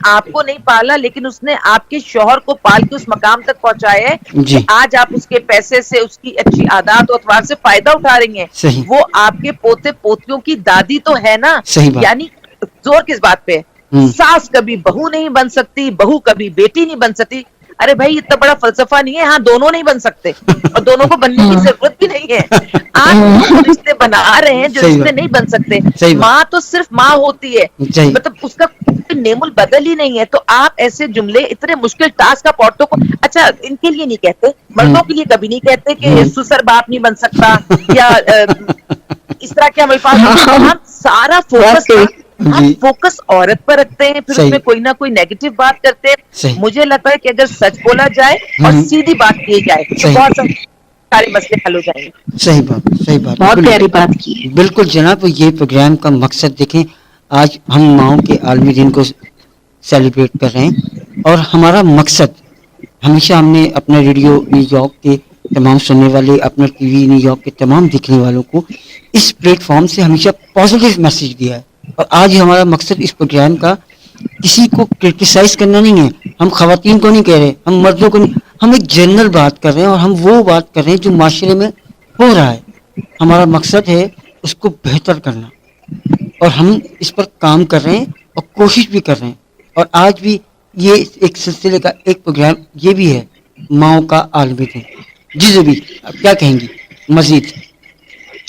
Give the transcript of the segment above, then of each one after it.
آپ کو نہیں پالا لیکن اس نے آپ کے شوہر کو پال کے اس مقام تک پہنچایا ہے کہ جی آج آپ اس کے پیسے سے اس کی اچھی عادات و اطوار سے فائدہ اٹھا رہی ہیں. صحیح وہ آپ کے پوتے پوتیوں کی دادی تو ہے نا. صحیح بات. یعنی زور کس بات پہ؟ ہوں ساس کبھی بہو نہیں بن سکتی, بہو کبھی بیٹی نہیں بن سکتی. ارے بھائی اتنا بڑا فلسفہ نہیں ہے, ہاں دونوں نہیں بن سکتے اور دونوں کو بننے کی ضرورت بھی نہیں ہے. آپ جو رشتے بنا رہے ہیں, جو صحیح رشتے بات نہیں بن سکتے, صحیح ماں بات تو صرف ماں ہوتی ہے, صحیح مطلب اس کا کوئی نیم البدل ہی نہیں ہے. تو آپ ایسے جملے اتنے مشکل ٹاسک کا پورٹوں کو, اچھا ان کے لیے نہیں کہتے, ہوں مردوں کے لیے کبھی نہیں کہتے کہ ہوں سسر باپ نہیں بن سکتا یا اس طرح کے ہم الفاظ نہیں. ہم سارا فوکس نا ہم جی فوکس عورت پر رکھتے ہیں, پھر اس صحیح میں کوئی نہ کوئی نیگیٹو بات کرتے ہیں. صحیح مجھے لگتا ہے کہ اگر سچ بولا جائے اور ہوں سیدھی بات کی جائے تو صحیح بہت سارے مسئلے حل ہو جائیں گے. صحیح بات صحیح بات. بہت بالکل پیاری بات کی ہے. بالکل جناب. یہ پروگرام کا مقصد دیکھیں, آج ہم ماؤں کے عالمی دن کو سیلیبریٹ کر رہے ہیں, اور ہمارا مقصد ہمیشہ ہم نے اپنا ریڈیو نیوز یارک کے تمام سننے والے, اپنا ٹی وی نیوز یارک کے تمام دیکھنے والوں کو اس پلیٹ فارم سے ہمیشہ پازیٹیو میسج دیا ہے. اور آج ہمارا مقصد اس پروگرام کا کسی کو کرٹیسائز کرنا نہیں ہے. ہم خواتین کو نہیں کہہ رہے, ہم مردوں کو نہیں, ہم ایک جنرل بات کر رہے ہیں, اور ہم وہ بات کر رہے ہیں جو معاشرے میں ہو رہا ہے. ہمارا مقصد ہے اس کو بہتر کرنا, اور ہم اس پر کام کر رہے ہیں اور کوشش بھی کر رہے ہیں. اور آج بھی یہ ایک سلسلے کا ایک پروگرام یہ بھی ہے, ماؤں کا عالمی دن. جی زبی آپ کیا کہیں گی مزید؟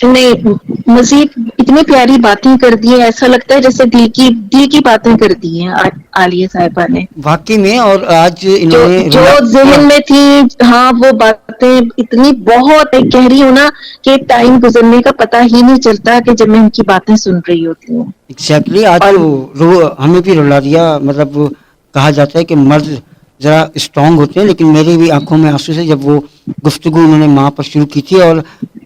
نہیں, مزید اتنی پیاری باتیں کر دی ہیں, ایسا لگتا ہے جیسے دل کی باتیں کر دی ہیں عالیہ صاحبہ نے. واقعی میں. اور آج انہوں جو نے جو رولا کیا. ذہن میں تھی, ہاں وہ باتیں اتنی بہت گہری ہونا کہ ٹائم گزرنے کا پتہ ہی نہیں چلتا کہ جب میں ان کی باتیں سن رہی ہوتی ہوں. ایگزیکٹلی. آج اور تو ہمیں بھی رلا دیا. مطلب کہا جاتا ہے کہ مرد ذرا اسٹرانگ ہوتے ہیں, لیکن میری بھی آنکھوں میں آنسو سے جب وہ گفتگو انہوں نے ماں پر شروع کی تھی. اور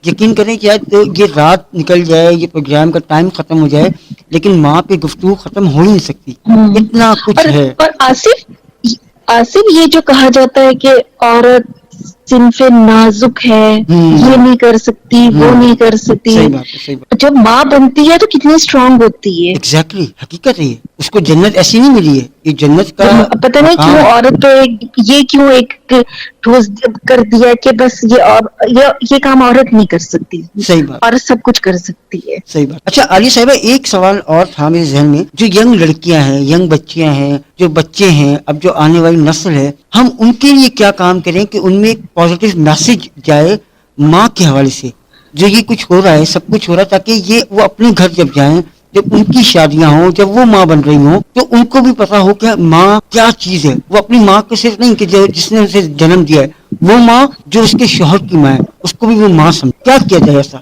یقین کریں کہ تو یہ رات نکل جائے, یہ پروگرام کا ٹائم ختم ہو جائے, لیکن ماں پہ گفتگو ختم ہو ہی نہیں سکتی. اتنا کچھ ہے. اور آصف یہ جو کہا جاتا ہے کہ عورت صنف نازک ہے, یہ نہیں کر سکتی, وہ نہیں کر سکتی, صحیح بات ہے صحیح بات. جب ماں بنتی ہے تو کتنی اسٹرانگ ہوتی ہے. ایگزیکٹلی حقیقت ہے. یہ اس کو جنت ایسی نہیں ملی ہے, یہ جنت کا پتہ نہیں کیوں مقام. عورت تو یہ کیوں ایک ٹھوس کر دیا کہ بس یہ کام عورت نہیں کر سکتی, صحیح بات عورت سب کچھ کر سکتی ہے. صحیح بات. اچھا عالیہ صاحبہ, ایک سوال اور تھا میرے ذہن میں. جو ینگ لڑکیاں ہیں, ینگ بچیاں ہیں, جو بچے ہیں, اب جو آنے والی نسل ہے, ہم ان کے لیے کیا کام کریں کہ ان میں ایک پازیٹیو میسج جائے ماں کے حوالے سے. جو یہ کچھ ہو رہا ہے, سب کچھ ہو رہا ہے, تاکہ یہ وہ اپنے گھر جب جائیں, جب ان کی شادیاں ہوں, جب وہ ماں بن رہی ہوں, تو ان کو بھی پتا ہو کہ ماں کیا چیز ہے. وہ اپنی ماں کو صرف نہیں کہ جس نے اسے جنم دیا ہے, وہ ماں جو اس کے شوہر کی ماں ہے, اس کو بھی وہ ماں سمجھ. کیا کیا جائے ایسا؟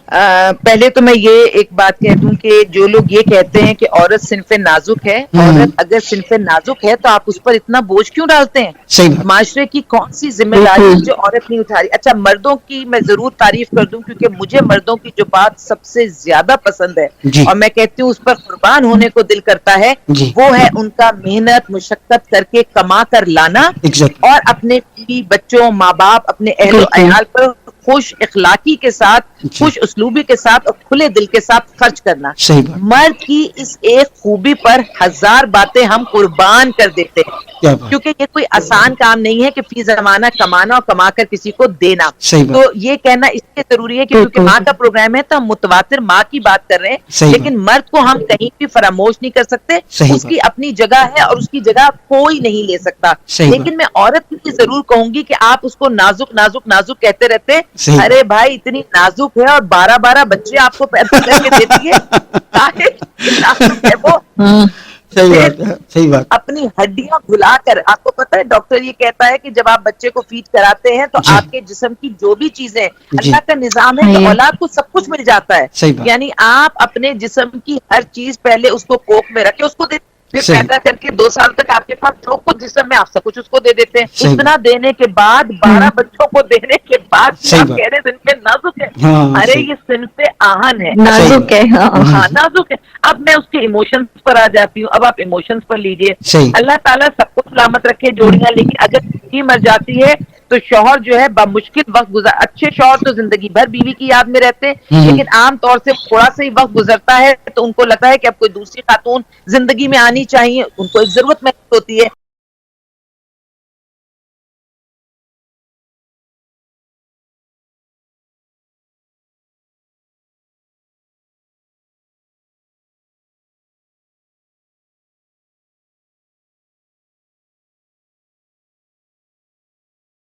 پہلے تو میں یہ ایک بات کہہ دوں کہ جو لوگ یہ کہتے ہیں کہ عورت صنف نازک ہے, عورت اگر صنف نازک ہے تو آپ اس پر اتنا بوجھ کیوں ڈالتے ہیں؟ صحیح بات. معاشرے کی کون سی ذمہ داری بالکل. جو عورت نہیں اٹھا رہی؟ اچھا مردوں کی میں ضرور تعریف کر دوں, کیونکہ مجھے مردوں کی جو بات سب سے زیادہ پسند ہے جی اور میں کہتی ہوں اس پر قربان ہونے کو دل کرتا ہے, جی وہ ہے ان کا محنت مشقت کر کے کما کر لانا, ایگزیکٹلی. اور اپنے بیوی بچوں, ماں باپ, اپنے اہل و بالکل. عیال پر خوش اخلاقی کے ساتھ, جی خوش اسلوبی کے ساتھ اور کھلے دل کے ساتھ خرچ کرنا. صحیح بات. مرد کی اس ایک خوبی پر ہزار باتیں ہم قربان کر دیتے ہیں, کیا بات. کیونکہ یہ کوئی آسان کام نہیں ہے کہ فی زمانہ کمانا اور کما کر کسی کو دینا. صحیح تو بات. یہ کہنا اس لیے ضروری ہے کہ کیونکہ بالکل. ماں کا پروگرام ہے تو ہم متواتر ماں کی بات کر رہے ہیں, صحیح بات. لیکن مرد کو ہم کہیں بھی فراموش نہیں کر سکتے. صحیح اس بات. کی اپنی جگہ ہے اور اس کی جگہ کوئی نہیں لے سکتا. صحیح بات. لیکن میں عورت کی ضرور کہوں گی کہ آپ اس کو نازک نازک نازک کہتے رہتے. صحیح ارے بھائی اتنی نازک ہے اور 12 بچے آپ کو پیدا کر کے دیتی ہے, نازک ہے وہ. ہاں. صحیح پھر بات ہے صحیح بات. اپنی ہڈیاں بھلا کر, آپ کو پتا ہے ڈاکٹر یہ کہتا ہے کہ جب آپ بچے کو فیڈ کراتے ہیں تو جی آپ کے جسم کی جو بھی چیزیں, جی اللہ کا نظام ہے کہ ہاں. اولاد کو سب کچھ مل جاتا ہے, صحیح بات. یعنی آپ اپنے جسم کی ہر چیز پہلے اس کو کوکھ میں رکھے, اس کو دے, پھر صحیح پیدا کر کے 2 سال تک آپ کے پاس جو کچھ جسم میں آپ سب کچھ اس کو دے دیتے ہیں. صحیح اتنا بات. دینے کے بعد 12 بچوں کو دینے کے بعد بھی صحیح آپ بات. کہہ رہے ہیں صنف نازک ہے. ہاں ارے صحیح. یہ صنف آہن ہے. صحیح نازک بات. ہے. ہاں. ہاں نازک ہے. اب میں اس کے ایموشنز پر آ جاتی ہوں. اب آپ ایموشنز پر لیجئے. صحیح. اللہ تعالیٰ سب کو سلامت رکھے جوڑیاں, لیکن اگر بیوی مر جاتی ہے تو شوہر جو ہے بمشکل وقت اچھے شوہر تو زندگی بھر بیوی کی یاد میں رہتے ہیں، لیکن عام طور سے تھوڑا سا ہی وقت گزرتا ہے تو ان کو لگتا ہے کہ اب کوئی دوسری خاتون زندگی میں آنی چاہیے، ان کو ایک ضرورت محسوس ہوتی ہے